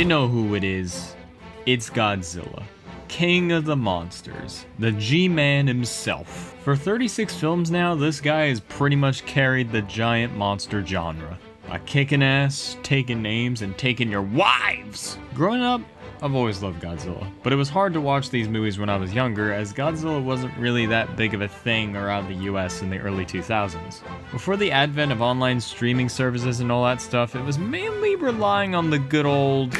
You know who it is. It's Godzilla, king of the monsters, the G-Man himself. For 36 films now, this guy has pretty much carried the giant monster genre by kicking ass, taking names, and taking your wives. Growing up, I've always loved Godzilla, but it was hard to watch these movies when I was younger, as Godzilla wasn't really that big of a thing around the US in the early 2000s. Before the advent of online streaming services and all that stuff, it was mainly relying on the good old...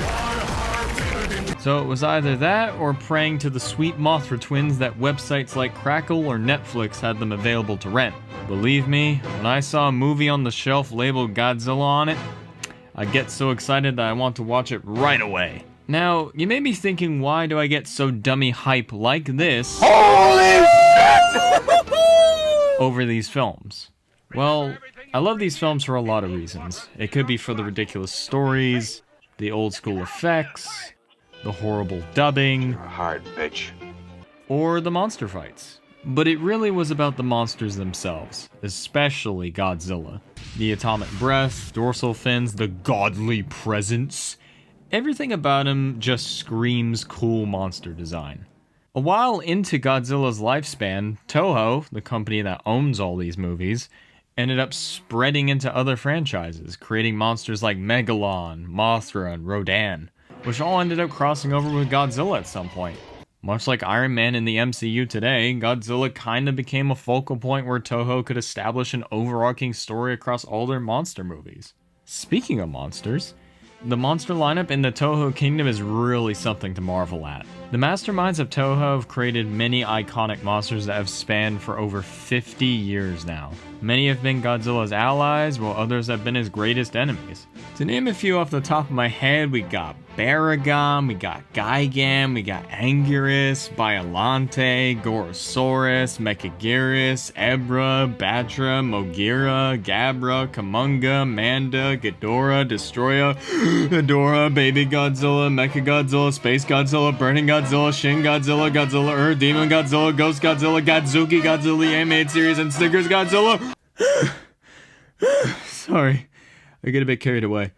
So it was either that or praying to the sweet Mothra twins that websites like Crackle or Netflix had them available to rent. Believe me, when I saw a movie on the shelf labeled Godzilla on it, I get so excited that I want to watch it right away. Now, you may be thinking, why do I get so dummy hype like this Holy shit! Over these films? Well, I love these films for a lot of reasons. It could be for the ridiculous stories, the old school effects, the horrible dubbing, hard bitch, or the monster fights. But it really was about the monsters themselves, especially Godzilla. The atomic breath, dorsal fins, the godly presence. Everything about him just screams cool monster design. A while into Godzilla's lifespan, Toho, the company that owns all these movies, ended up spreading into other franchises, creating monsters like Megalon, Mothra, and Rodan, which all ended up crossing over with Godzilla at some point. Much like Iron Man in the MCU today, Godzilla kinda became a focal point where Toho could establish an overarching story across all their monster movies. Speaking of monsters, the monster lineup in the Toho Kingdom is really something to marvel at. The masterminds of Toho have created many iconic monsters that have spanned for over 50 years now. Many have been Godzilla's allies, while others have been his greatest enemies. To name a few off the top of my head, we got Baragon, we got Gigan, we got Anguirus, Biollante, Gorosaurus, Mechaguirus, Ebra, Batra, Mogira, Gabra, Kamunga, Manda, Ghidorah, Destroya, Ghidorah, Baby Godzilla, Mechagodzilla, Space Godzilla, Burning Godzilla, Shin Godzilla, Godzilla Earth, Demon Godzilla, Ghost Godzilla, Godzuki Godzilla, the animated series, and Stickers Godzilla. Sorry, I get a bit carried away.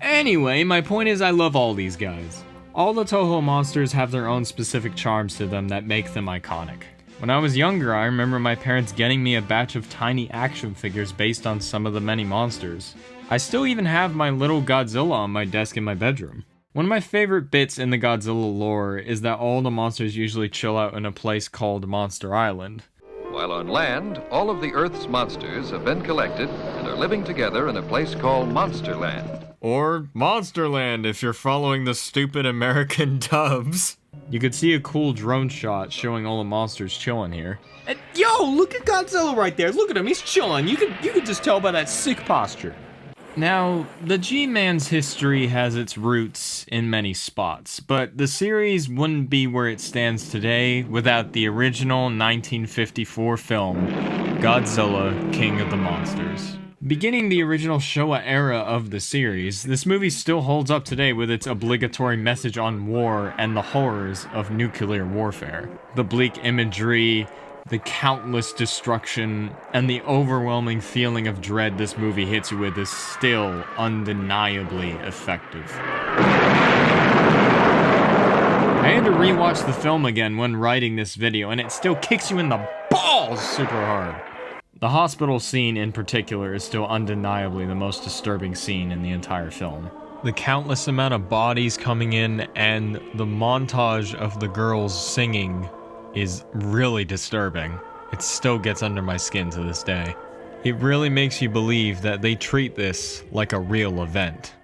Anyway, my point is I love all these guys. All the Toho monsters have their own specific charms to them that make them iconic. When I was younger, I remember my parents getting me a batch of tiny action figures based on some of the many monsters. I still even have my little Godzilla on my desk in my bedroom. One of my favorite bits in the Godzilla lore is that all the monsters usually chill out in a place called Monster Island. While on land, all of the Earth's monsters have been collected and are living together in a place called Monsterland. Or Monsterland if you're following the stupid American dubs. You could see a cool drone shot showing all the monsters chilling here. And yo, look at Godzilla right there. Look at him, he's chilling. You could just tell by that sick posture. Now, the G-Man's history has its roots in many spots, but the series wouldn't be where it stands today without the original 1954 film, Godzilla, King of the Monsters. Beginning the original Showa era of the series, this movie still holds up today with its obligatory message on war and the horrors of nuclear warfare. The bleak imagery, the countless destruction, and the overwhelming feeling of dread this movie hits you with is still undeniably effective. I had to rewatch the film again when writing this video, and it still kicks you in the balls super hard. The hospital scene in particular is still undeniably the most disturbing scene in the entire film. The countless amount of bodies coming in and the montage of the girls singing is really disturbing. It still gets under my skin to this day. It really makes you believe that they treat this like a real event.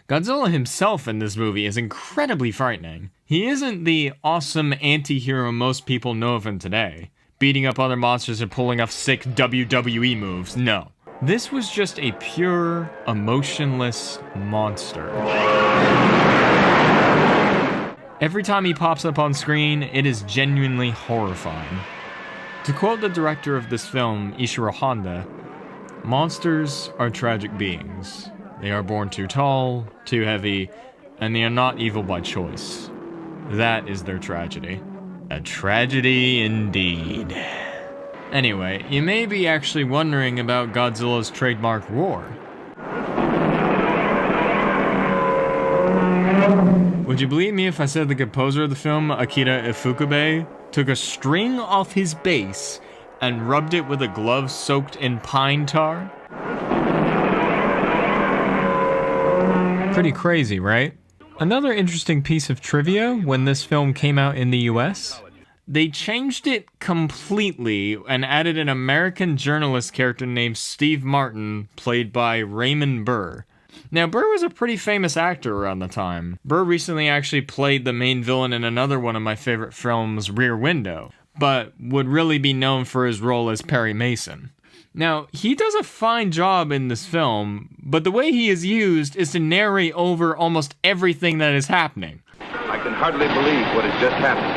Godzilla himself in this movie is incredibly frightening. He isn't the awesome anti-hero most people know of him today, beating up other monsters and pulling off sick WWE moves. No. This was just a pure, emotionless monster. Every time he pops up on screen, it is genuinely horrifying. To quote the director of this film, Ishiro Honda, "Monsters are tragic beings. They are born too tall, too heavy, and they are not evil by choice. That is their tragedy." A tragedy indeed. Anyway, you may be actually wondering about Godzilla's trademark roar. Would you believe me if I said the composer of the film, Akira Ifukube, took a string off his bass and rubbed it with a glove soaked in pine tar? Pretty crazy, right? Another interesting piece of trivia when this film came out in the US, they changed it completely and added an American journalist character named Steve Martin, played by Raymond Burr. Now, Burr was a pretty famous actor around the time. Burr recently actually played the main villain in another one of my favorite films, Rear Window, but would really be known for his role as Perry Mason. Now, he does a fine job in this film, but the way he is used is to narrate over almost everything that is happening. I can hardly believe what has just happened.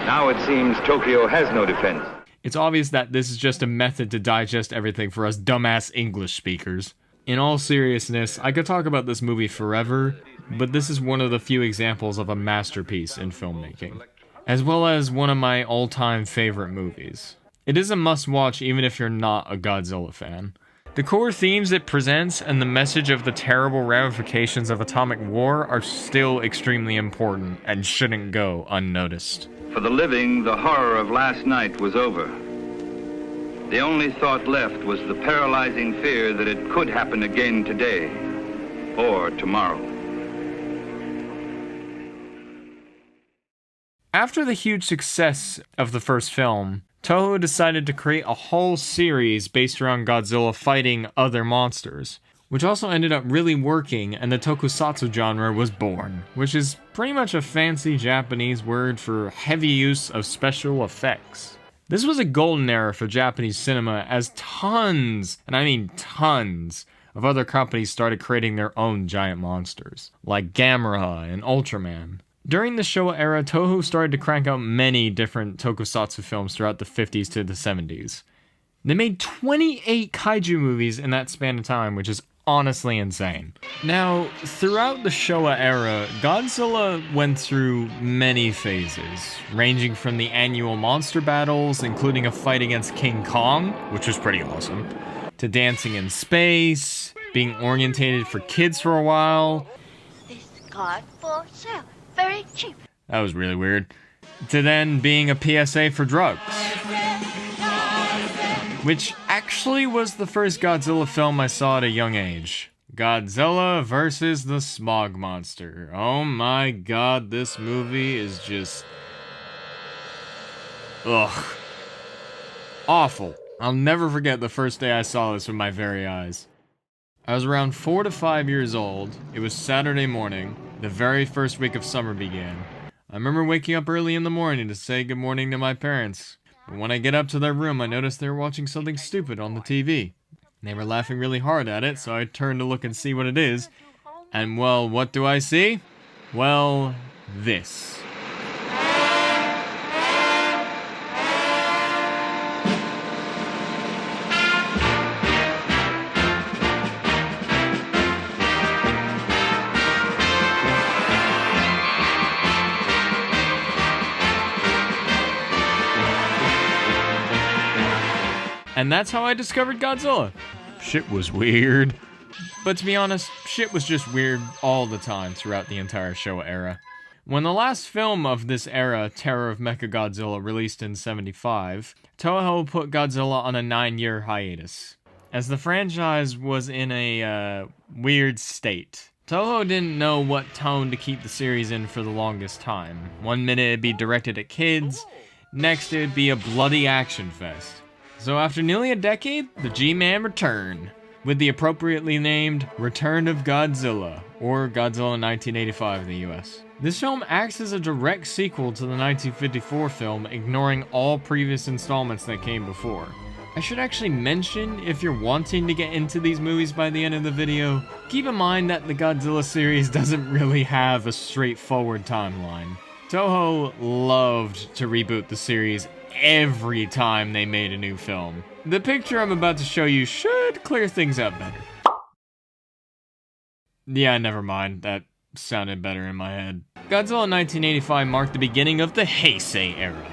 Now it seems Tokyo has no defense. It's obvious that this is just a method to digest everything for us dumbass English speakers. In all seriousness, I could talk about this movie forever, but this is one of the few examples of a masterpiece in filmmaking, as well as one of my all-time favorite movies. It is a must-watch even if you're not a Godzilla fan. The core themes it presents and the message of the terrible ramifications of atomic war are still extremely important and shouldn't go unnoticed. For the living, the horror of last night was over. The only thought left was the paralyzing fear that it could happen again today or tomorrow. After the huge success of the first film, Toho decided to create a whole series based around Godzilla fighting other monsters, which also ended up really working, and the tokusatsu genre was born, which is pretty much a fancy Japanese word for heavy use of special effects. This was a golden era for Japanese cinema as tons, and I mean tons, of other companies started creating their own giant monsters, like Gamera and Ultraman. During the Showa era, Toho started to crank out many different tokusatsu films throughout the 50s to the 70s. They made 28 kaiju movies in that span of time, which is honestly insane. Now, throughout the Showa era, Godzilla went through many phases, ranging from the annual monster battles, including a fight against King Kong, which was pretty awesome, to dancing in space, being orientated for kids for a while. This card for sale, very cheap. That was really weird. To then being a PSA for drugs. Which actually was the first Godzilla film I saw at a young age. Godzilla vs. the Smog Monster. Oh my god, this movie is just... ugh. Awful. I'll never forget the first day I saw this with my very eyes. I was around 4 to 5 years old. It was Saturday morning. The very first week of summer began. I remember waking up early in the morning to say good morning to my parents. But when I get up to their room, I noticed they were watching something stupid on the TV. They were laughing really hard at it, so I turned to look and see what it is. And well, what do I see? Well, this. And that's how I discovered Godzilla. Shit was weird. But to be honest, shit was just weird all the time throughout the entire Showa era. When the last film of this era, Terror of Mechagodzilla, released in '75, Toho put Godzilla on a 9-year hiatus, as the franchise was in a weird state. Toho didn't know what tone to keep the series in for the longest time. One minute it'd be directed at kids, next it'd be a bloody action fest. So after nearly a decade, the G-Man returned, with the appropriately named Return of Godzilla, or Godzilla 1985 in the US. This film acts as a direct sequel to the 1954 film, ignoring all previous installments that came before. I should actually mention, if you're wanting to get into these movies by the end of the video, keep in mind that the Godzilla series doesn't really have a straightforward timeline. Toho loved to reboot the series every time they made a new film. The picture I'm about to show you should clear things up better. Yeah, never mind. That sounded better in my head. Godzilla 1985 marked the beginning of the Heisei era,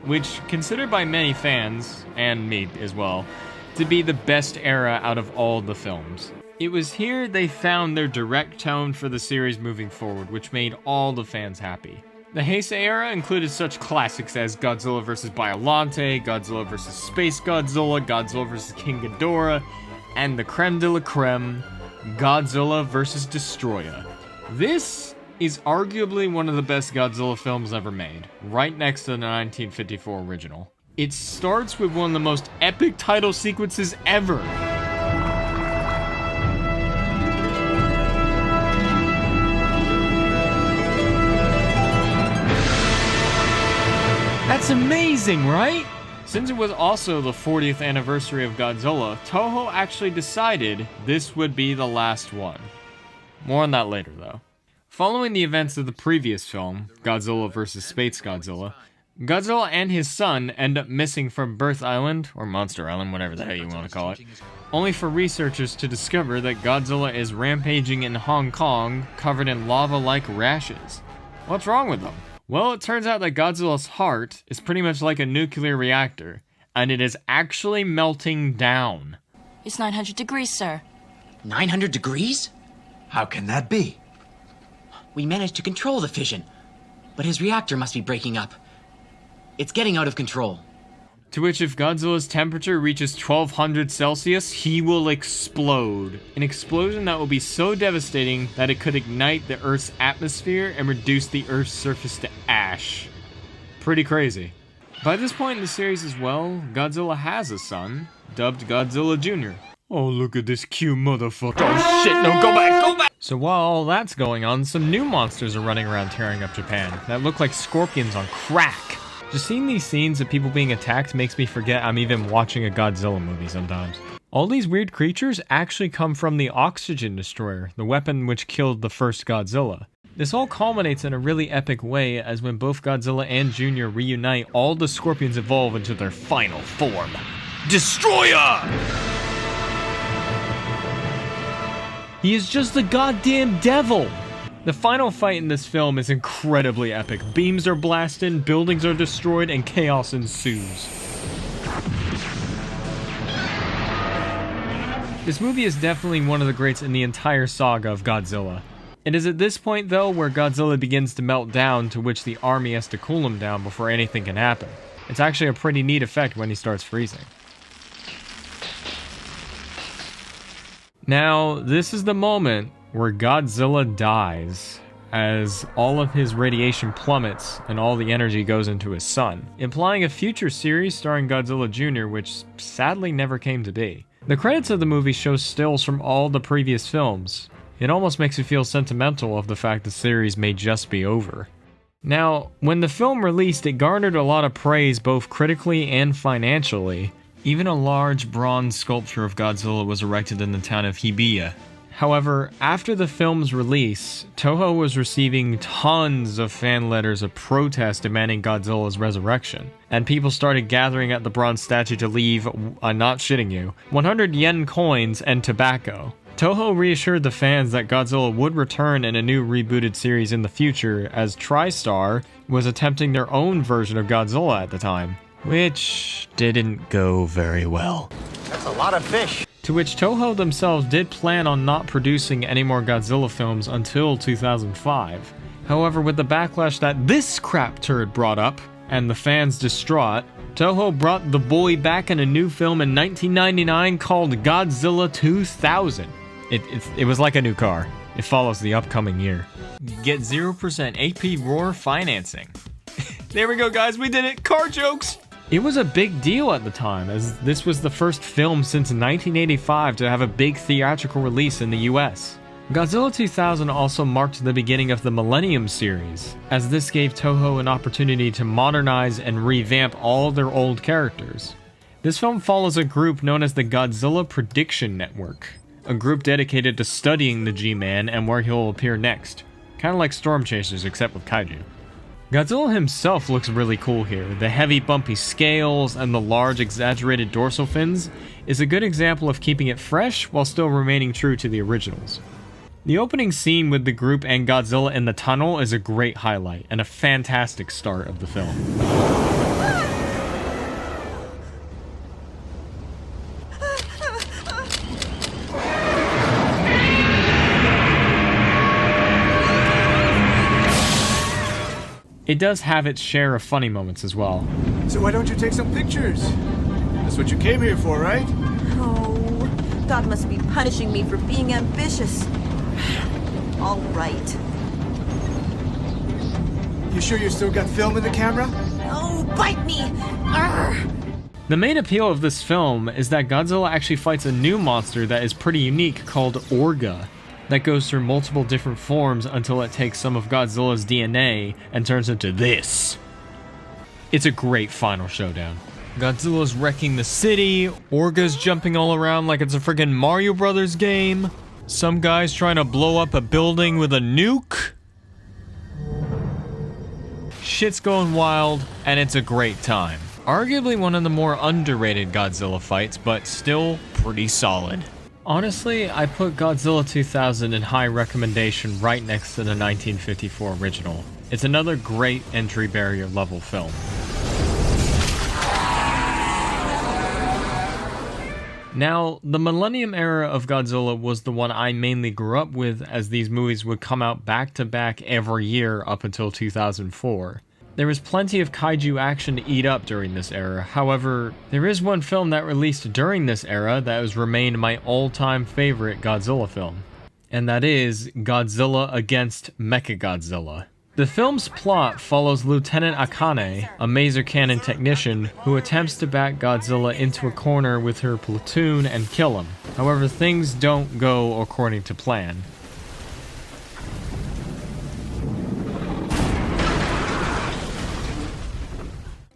which, considered by many fans, and me as well, to be the best era out of all the films. It was here they found their direct tone for the series moving forward, which made all the fans happy. The Heisei era included such classics as Godzilla vs. Biollante, Godzilla vs. Space Godzilla, Godzilla vs. King Ghidorah, and the creme de la creme, Godzilla vs. Destroyer. This is arguably one of the best Godzilla films ever made, right next to the 1954 original. It starts with one of the most epic title sequences ever. That's amazing, right? Since it was also the 40th anniversary of Godzilla, Toho actually decided this would be the last one. More on that later, though. Following the events of the previous film, Godzilla vs. Space Godzilla, Godzilla and his son end up missing from Birth Island, or Monster Island, whatever the hell you want to call it, only for researchers to discover that Godzilla is rampaging in Hong Kong, covered in lava-like rashes. What's wrong with them? Well, it turns out that Godzilla's heart is pretty much like a nuclear reactor, and it is actually melting down. It's 900 degrees, sir. 900 degrees? How can that be? We managed to control the fission, but his reactor must be breaking up. It's getting out of control. To which if Godzilla's temperature reaches 1200 Celsius, he will explode. An explosion that will be so devastating that it could ignite the Earth's atmosphere and reduce the Earth's surface to ash. Pretty crazy. By this point in the series as well, Godzilla has a son, dubbed Godzilla Jr. Oh, look at this cute motherfucker. Oh shit, no, go back, go back! So while all that's going on, some new monsters are running around tearing up Japan that look like scorpions on crack. Just seeing these scenes of people being attacked makes me forget I'm even watching a Godzilla movie sometimes. All these weird creatures actually come from the Oxygen Destroyer, the weapon which killed the first Godzilla. This all culminates in a really epic way as when both Godzilla and Jr. reunite, all the scorpions evolve into their final form. Destroyer! He is just the goddamn devil! The final fight in this film is incredibly epic. Beams are blasted, buildings are destroyed, and chaos ensues. This movie is definitely one of the greats in the entire saga of Godzilla. It is at this point, though, where Godzilla begins to melt down, to which the army has to cool him down before anything can happen. It's actually a pretty neat effect when he starts freezing. Now, this is the moment where Godzilla dies, as all of his radiation plummets and all the energy goes into his son, implying a future series starring Godzilla Jr., which sadly never came to be. The credits of the movie show stills from all the previous films. It almost makes you feel sentimental of the fact the series may just be over. Now, when the film released, it garnered a lot of praise both critically and financially. Even a large bronze sculpture of Godzilla was erected in the town of Hibiya. However, after the film's release, Toho was receiving tons of fan letters of protest demanding Godzilla's resurrection, and people started gathering at the bronze statue to leave, I'm not shitting you, 100 yen coins and tobacco. Toho reassured the fans that Godzilla would return in a new rebooted series in the future, as TriStar was attempting their own version of Godzilla at the time, which didn't go very well. That's a lot of fish. To which Toho themselves did plan on not producing any more Godzilla films until 2005. However, with the backlash that this crap turd brought up, and the fans distraught, Toho brought the boy back in a new film in 1999 called Godzilla 2000. It was like a new car. It follows the upcoming year. Get 0% AP Roar financing. There we go, guys, we did it! Car jokes! It was a big deal at the time, as this was the first film since 1985 to have a big theatrical release in the US. Godzilla 2000 also marked the beginning of the Millennium series, as this gave Toho an opportunity to modernize and revamp all their old characters. This film follows a group known as the Godzilla Prediction Network, a group dedicated to studying the G-Man and where he'll appear next. Kinda like Storm Chasers, except with kaiju. Godzilla himself looks really cool here. The heavy bumpy scales and the large exaggerated dorsal fins is a good example of keeping it fresh while still remaining true to the originals. The opening scene with the group and Godzilla in the tunnel is a great highlight and a fantastic start of the film. It does have its share of funny moments as well. So why don't you take some pictures? That's what you came here for, right? Oh, God must be punishing me for being ambitious. All right. You sure you still got film in the camera? Oh, bite me! Arrgh. The main appeal of this film is that Godzilla actually fights a new monster that is pretty unique called Orga, that goes through multiple different forms until it takes some of Godzilla's DNA and turns into this. It's a great final showdown. Godzilla's wrecking the city, Orga's jumping all around like it's a friggin' Mario Brothers game, some guy's trying to blow up a building with a nuke. Shit's going wild, and it's a great time. Arguably one of the more underrated Godzilla fights, but still pretty solid. Honestly, I put Godzilla 2000 in high recommendation right next to the 1954 original. It's another great entry barrier level film. Now, the Millennium era of Godzilla was the one I mainly grew up with, as these movies would come out back to back every year up until 2004. There was plenty of kaiju action to eat up during this era. However, there is one film that released during this era that has remained my all-time favorite Godzilla film, and that is Godzilla against Mechagodzilla. The film's plot follows Lieutenant Akane, a maser cannon technician, who attempts to back Godzilla into a corner with her platoon and kill him. However, things don't go according to plan.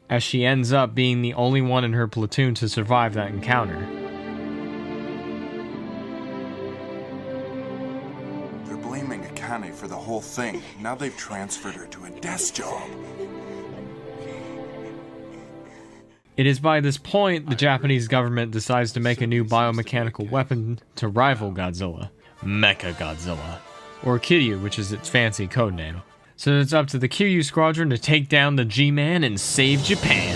As she ends up being the only one in her platoon to survive that encounter. They're blaming Akane for the whole thing. Now they've transferred her to a desk job. It is by this point the Japanese government decides to make a new biomechanical weapon to rival Godzilla, Mechagodzilla, or Kiryu, which is its fancy codename. So it's up to the Kiryu Squadron to take down the G-Man and save Japan.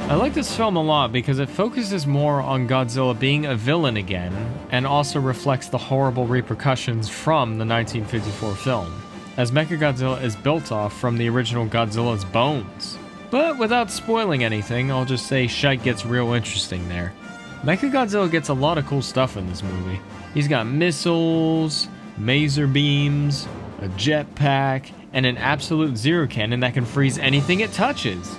I like this film a lot because it focuses more on Godzilla being a villain again, and also reflects the horrible repercussions from the 1954 film, as Mechagodzilla is built off from the original Godzilla's bones. But without spoiling anything, I'll just say shite gets real interesting there. Mechagodzilla gets a lot of cool stuff in this movie. He's got missiles, maser beams, a jetpack, and an absolute zero cannon that can freeze anything it touches.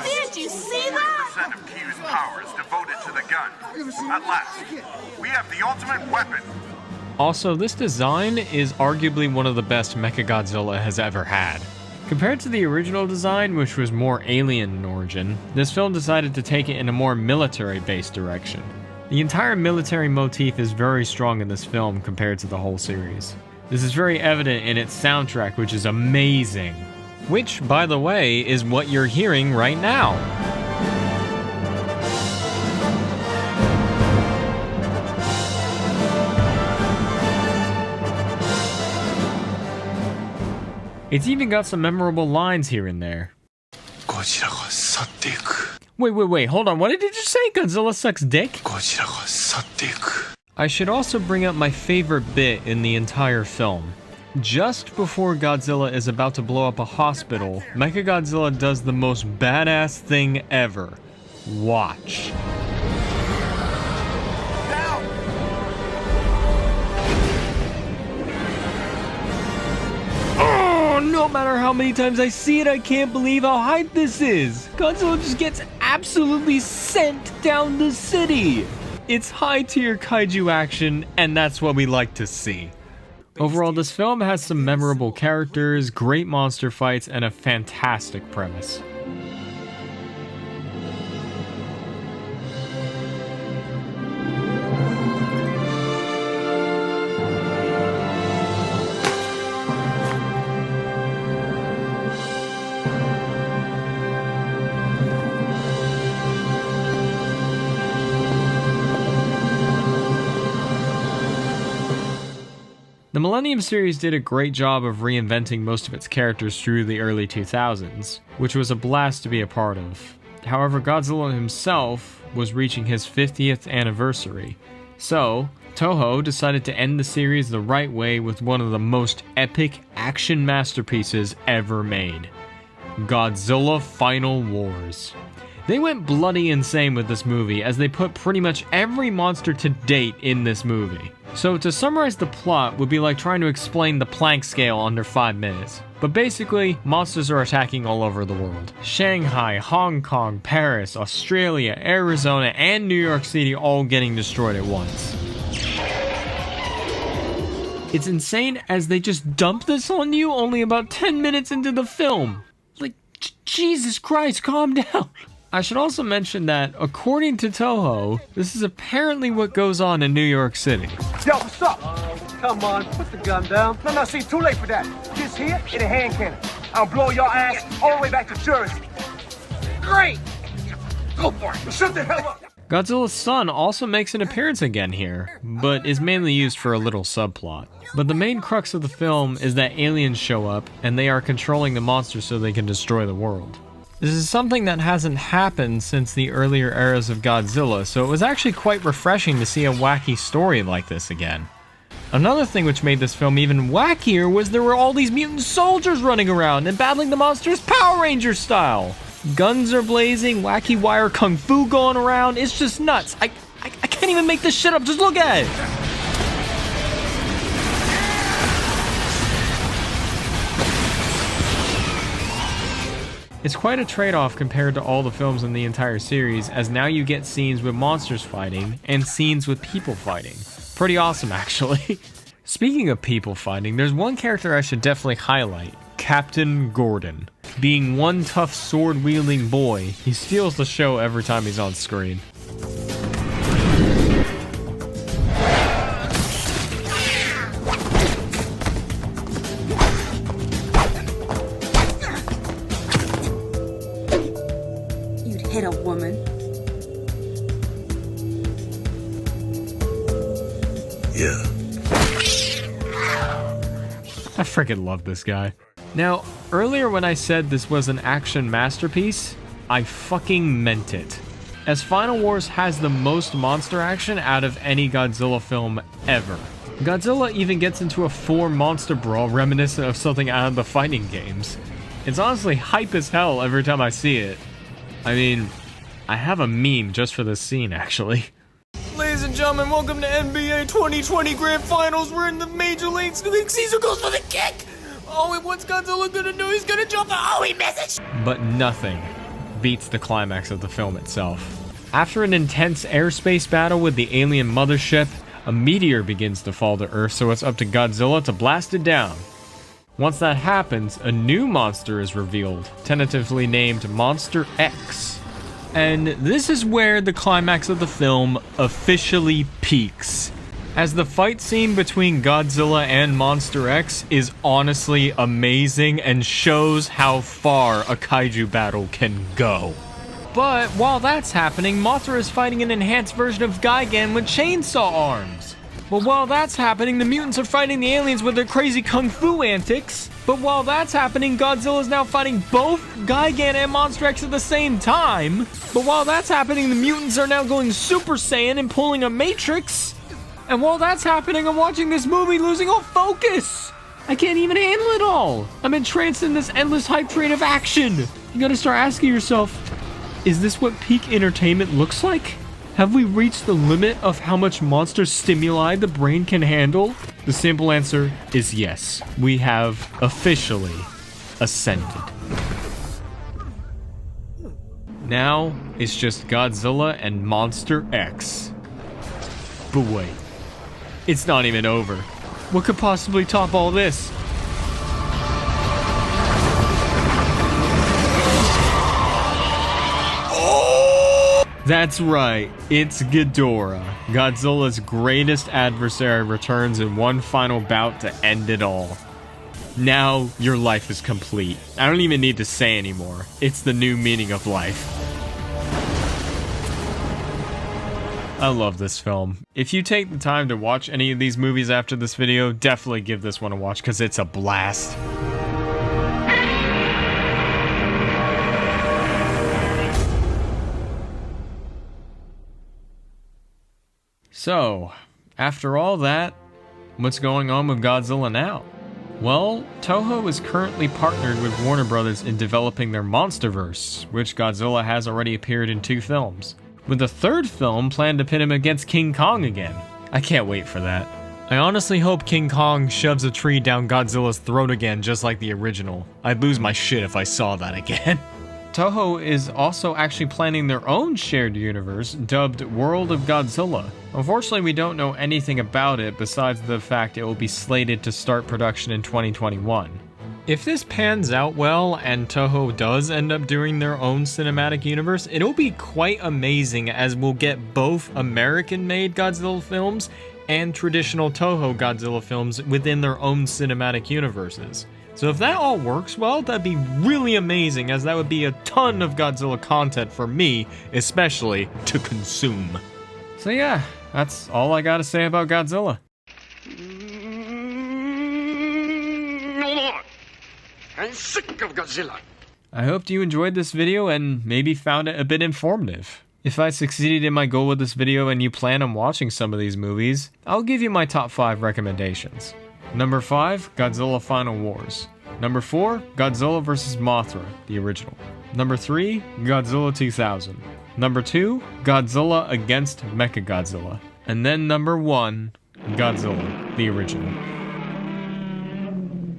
Did you see that? Percent of Q's power is devoted to the gun. At last, we have the ultimate weapon. Also, this design is arguably one of the best Mechagodzilla has ever had. Compared to the original design, which was more alien in origin, this film decided to take it in a more military-based direction. The entire military motif is very strong in this film compared to the whole series. This is very evident in its soundtrack, which is amazing. Which, by the way, is what you're hearing right now. It's even got some memorable lines here and there. Wait, hold on, what did you just say? Godzilla sucks dick? I should also bring up my favorite bit in the entire film. Just before Godzilla is about to blow up a hospital, Mechagodzilla does the most badass thing ever. Watch. Oh, no matter how many times I see it, I can't believe how hype this is. Godzilla just gets absolutely sent down the city. It's high tier kaiju action, and that's what we like to see. Overall, this film has some memorable characters, great monster fights, and a fantastic premise. Millennium series did a great job of reinventing most of its characters through the early 2000s, which was a blast to be a part of. However, Godzilla himself was reaching his 50th anniversary, so Toho decided to end the series the right way with one of the most epic action masterpieces ever made: Godzilla Final Wars. They went bloody insane with this movie, as they put pretty much every monster to date in this movie. So to summarize the plot would be like trying to explain the Planck scale under 5 minutes. But basically, monsters are attacking all over the world. Shanghai, Hong Kong, Paris, Australia, Arizona, and New York City all getting destroyed at once. It's insane as they just dump this on you only about 10 minutes into the film. Like, Jesus Christ, calm down. I should also mention that, according to Toho, this is apparently what goes on in New York City. Yo, what's up? Come on, put the gun down. No, see, too late for that. This here and a hand cannon. I'll blow your ass all the way back to Jersey. Great! Go for it. Shut the hell up! Godzilla's son also makes an appearance again here, but is mainly used for a little subplot. But the main crux of the film is that aliens show up, and they are controlling the monsters so they can destroy the world. This is something that hasn't happened since the earlier eras of Godzilla, so it was actually quite refreshing to see a wacky story like this again. Another thing which made this film even wackier was there were all these mutant soldiers running around and battling the monsters Power Ranger style. Guns are blazing, wacky wire kung fu going around, it's just nuts. I can't even make this shit up, just look at it! It's quite a trade-off compared to all the films in the entire series, as now you get scenes with monsters fighting and scenes with people fighting. Pretty awesome, actually. Speaking of people fighting, there's one character I should definitely highlight: Captain Gordon. Being one tough sword-wielding boy, he steals the show every time he's on screen. Hit a woman. Yeah. I freaking love this guy. Now, earlier when I said this was an action masterpiece, I fucking meant it. As Final Wars has the most monster action out of any Godzilla film ever. Godzilla even gets into a 4-monster brawl reminiscent of something out of the fighting games. It's honestly hype as hell every time I see it. I mean, I have a meme just for this scene, actually. Ladies and gentlemen, welcome to NBA 2020 Grand Finals. We're in the Major Leagues. Caesar goes for the kick. Oh, and what's Godzilla gonna do? He's gonna jump. Oh, he misses. But nothing beats the climax of the film itself. After an intense airspace battle with the alien mothership, a meteor begins to fall to Earth, so it's up to Godzilla to blast it down. Once that happens, a new monster is revealed, tentatively named Monster X. And this is where the climax of the film officially peaks, as the fight scene between Godzilla and Monster X is honestly amazing and shows how far a kaiju battle can go. But while that's happening, Mothra is fighting an enhanced version of Gigan with chainsaw arms. But while that's happening, the mutants are fighting the aliens with their crazy kung fu antics. But while that's happening, Godzilla is now fighting both Gigan and Monster X at the same time. But while that's happening, the mutants are now going Super Saiyan and pulling a Matrix. And while that's happening, I'm watching this movie losing all focus. I can't even handle it all. I'm entranced in this endless hype train of action. You gotta start asking yourself, is this what peak entertainment looks like? Have we reached the limit of how much monster stimuli the brain can handle? The simple answer is yes. We have officially ascended. Now, it's just Godzilla and Monster X. But wait, it's not even over. What could possibly top all this? That's right, it's Ghidorah. Godzilla's greatest adversary returns in one final bout to end it all. Now, your life is complete. I don't even need to say anymore. It's the new meaning of life. I love this film. If you take the time to watch any of these movies after this video, definitely give this one a watch because it's a blast. So, after all that, what's going on with Godzilla now? Well, Toho is currently partnered with Warner Brothers in developing their MonsterVerse, which Godzilla has already appeared in 2 films, with a 3rd film planned to pit him against King Kong again. I can't wait for that. I honestly hope King Kong shoves a tree down Godzilla's throat again just like the original. I'd lose my shit if I saw that again. Toho is also actually planning their own shared universe dubbed World of Godzilla. Unfortunately, we don't know anything about it besides the fact it will be slated to start production in 2021. If this pans out well and Toho does end up doing their own cinematic universe, it'll be quite amazing as we'll get both American-made Godzilla films and traditional Toho Godzilla films within their own cinematic universes. So if that all works well, that'd be really amazing, as that would be a ton of Godzilla content for me, especially, to consume. So yeah, that's all I gotta say about Godzilla. No more. I'm sick of Godzilla. I hope you enjoyed this video and maybe found it a bit informative. If I succeeded in my goal with this video and you plan on watching some of these movies, I'll give you my top 5 recommendations. Number 5, Godzilla Final Wars. Number 4, Godzilla vs. Mothra, the original. Number 3, Godzilla 2000. Number 2, Godzilla against Mechagodzilla. And then number 1, Godzilla, the original.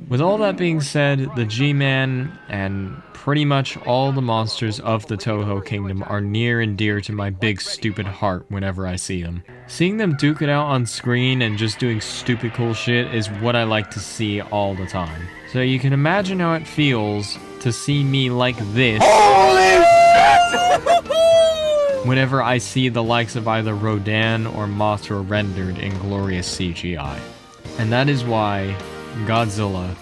With all that being said, the G-Man and pretty much all the monsters of the Toho Kingdom are near and dear to my big stupid heart whenever I see them. Seeing them duke it out on screen and just doing stupid cool shit is what I like to see all the time. So you can imagine how it feels to see me like this. Holy shit! Whenever I see the likes of either Rodan or Mothra rendered in glorious CGI. And that is why Godzilla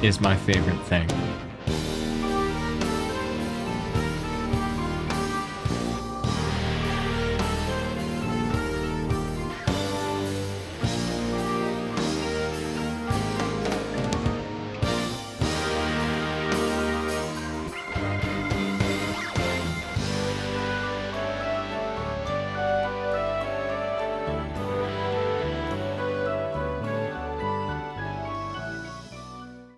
is my favorite thing.